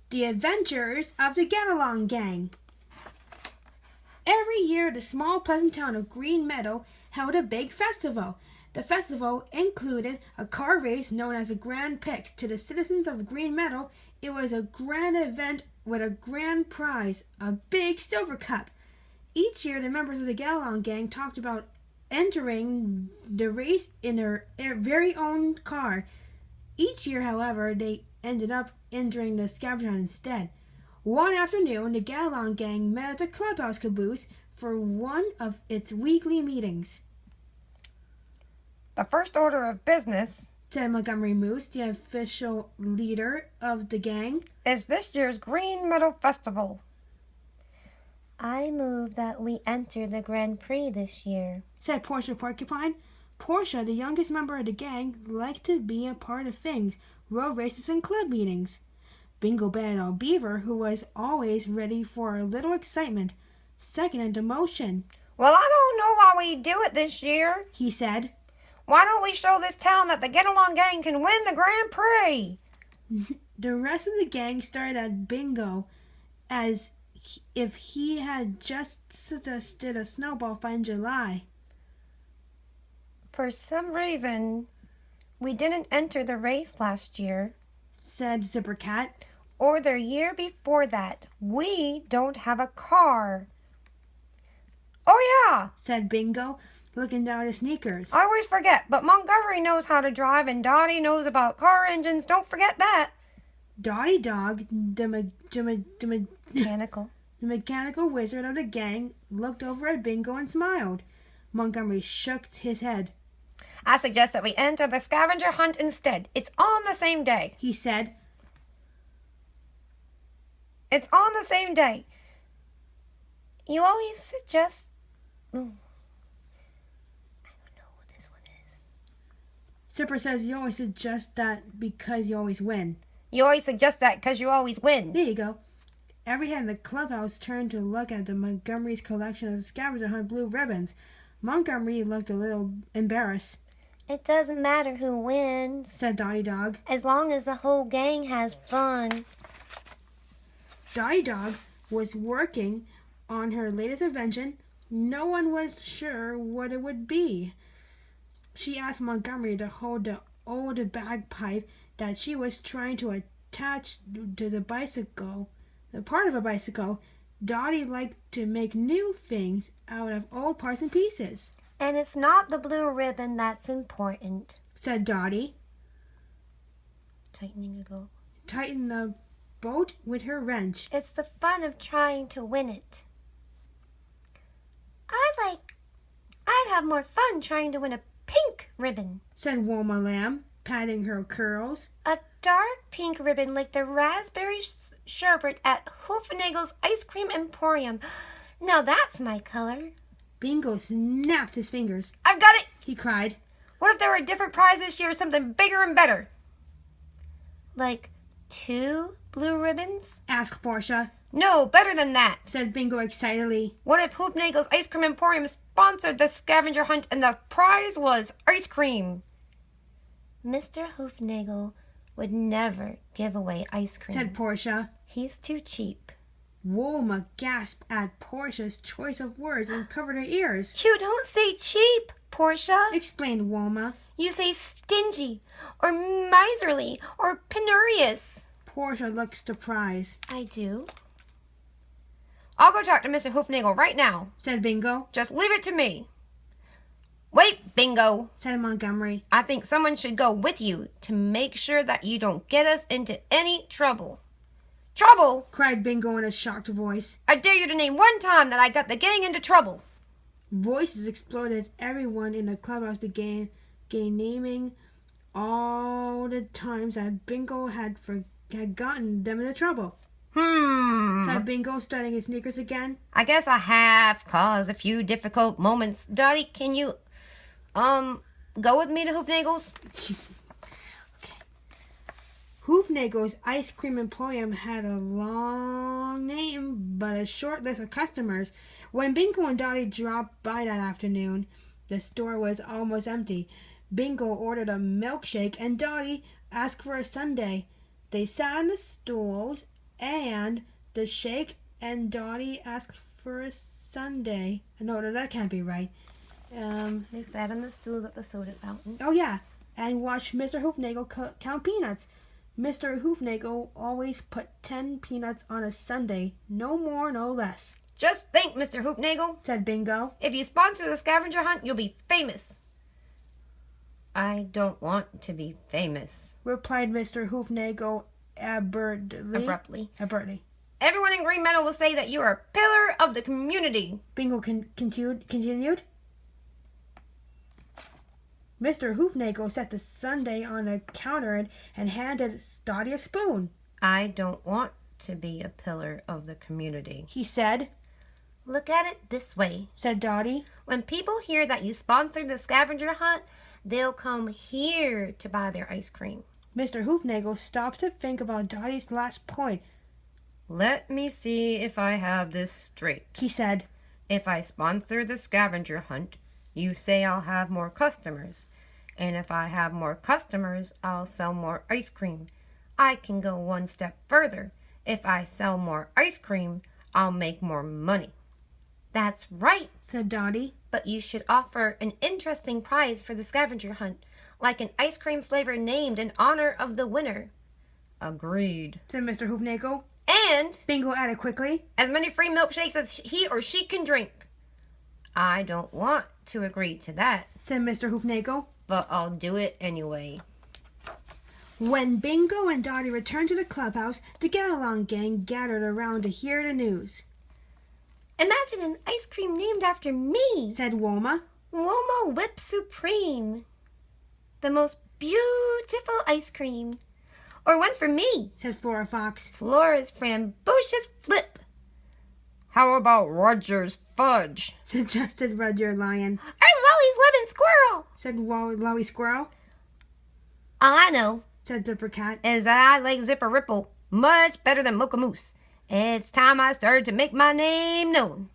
The Adventures of the Get-Along Gang. Every year, the small, pleasant town of Green Meadow held a big festival. The festival included a car race known as the Grand Prix. To the citizens of Green Meadow, it was a grand event with a grand prize, a big silver cup. Each year, the members of the Get-Along Gang talked about entering the race in their very own car. Each year, however, they ended up entering the scavenger hunt instead. One afternoon, the Get-Along Gang met at the clubhouse caboose for one of its weekly meetings. The first order of business, said Montgomery Moose, the official leader of the gang, is this year's Green Meadow Festival. I move that we enter the Grand Prix this year, said Portia Porcupine. Portia, the youngest member of the gang, liked to be a part of things, road races and club meetings. Bingo Battle Beaver, who was always ready for a little excitement, seconded the motion. Well, I don't know why we do it this year, he said. Why don't we show this town that the Get-Along Gang can win the Grand Prix? The rest of the gang stared at Bingo as if he had just suggested a snowball fight in July. For some reason, we didn't enter the race last year, said Zipper Cat. Or the year before that. We don't have a car. Oh yeah, said Bingo, looking down at his sneakers. I always forget, but Montgomery knows how to drive and Dottie knows about car engines. Don't forget that. Dottie Dog, the mechanical wizard of the gang, looked over at Bingo and smiled. Montgomery shook his head. I suggest that we enter the scavenger hunt instead. It's on the same day, he said. It's on the same day. You always suggest... I don't know what this one is. Zipper says you always suggest that because you always win. You always suggest that because you always win. There you go. Every head in the clubhouse turned to look at the Montgomery's collection of scavenger hunt blue ribbons. Montgomery looked a little embarrassed. It doesn't matter who wins, said Dottie Dog, as long as the whole gang has fun. Dottie Dog was working on her latest invention. No one was sure what it would be. She asked Montgomery to hold the old bagpipe that she was trying to attach to the bicycle, the part of a bicycle. Dottie liked to make new things out of old parts and pieces. And it's not the blue ribbon that's important, said Dottie, tightening a go. Tighten the bolt with her wrench. It's the fun of trying to win it. I'd have more fun trying to win a pink ribbon, said Wilma Lamb, patting her curls. A dark pink ribbon like the raspberry sherbet at Hoofnagel's Ice Cream Emporium. Now that's my color. Bingo snapped his fingers. I've got it, he cried. What if there were a different prize this year, something bigger and better? Like 2 blue ribbons? asked Portia. No, better than that, said Bingo excitedly. What if Hoofnagel's Ice Cream Emporium sponsored the scavenger hunt and the prize was ice cream? Mr. Hoofnagel would never give away ice cream, said Portia. He's too cheap. Wilma gasped at Portia's choice of words and covered her ears. You don't say cheap, Portia, explained Wilma. You say stingy, or miserly, or penurious. Portia looked surprised. I do. I'll go talk to Mr. Hoofnagel right now, said Bingo. Just leave it to me. Wait, Bingo, said Montgomery. I think someone should go with you to make sure that you don't get us into any trouble. Trouble? cried Bingo in a shocked voice. I dare you to name one time that I got the gang into trouble. Voices exploded as everyone in the clubhouse began naming all the times that Bingo had gotten them into trouble. said Bingo, studying his sneakers again. I guess I have caused a few difficult moments. Dottie, can you, go with me to Hoofnagel's? Okay. Hoofnagel's Ice Cream Emporium had a long name, but a short list of customers. When Bingo and Dottie dropped by that afternoon, the store was almost empty. Bingo ordered a milkshake, and Dottie asked for a sundae. They sat on the stools And the Shake and Dottie asked for a sundae. No, that can't be right. They sat on the stools at the soda fountain. Oh, yeah. And watched Mr. Hoofnagel count peanuts. Mr. Hoofnagel always put 10 peanuts on a sundae. No more, no less, Just think, Mr. Hoofnagel. said Bingo. If you sponsor the scavenger hunt, you'll be famous. I don't want to be famous. Replied Mr. Hoofnagel abruptly. Everyone in Green Meadow will say that you are a pillar of the community. Bingo continued. Mr. Hoofnagel set the sundae on the counter and handed Dottie a spoon. I don't want to be a pillar of the community. He said, Look at it this way. said Dottie. When people hear that you sponsored the scavenger hunt, they'll come here to buy their ice cream. Mr. Hoofnagel stopped to think about Dottie's last point. Let me see if I have this straight. He said, If I sponsor the scavenger hunt, you say I'll have more customers. And if I have more customers, I'll sell more ice cream. I can go one step further. If I sell more ice cream, I'll make more money. That's right, said Dottie. but you should offer an interesting prize for the scavenger hunt, like an ice cream flavor named in honor of the winner. Agreed. Said Mr. Hoofnagel. And Bingo added quickly. as many free milkshakes as he or she can drink. I don't want to agree to that, Said Mr. Hoofnagel. but I'll do it anyway. When Bingo and Dottie returned to the clubhouse, the get-along gang gathered around to hear the news. Imagine an ice cream named after me, Said Wilma. Womo Whip Supreme. The most beautiful ice cream. Or one for me, Said Flora Fox. Flora's Framboocious Flip. How about Roger's fudge? Suggested Rudyard Lion. Or Lolly's Lemon Squirrel. Said Lowy Squirrel. All I know Said Dipper Cat. Is that I like Zipper Ripple much better than Mocha Moose. It's time I started to make my name known.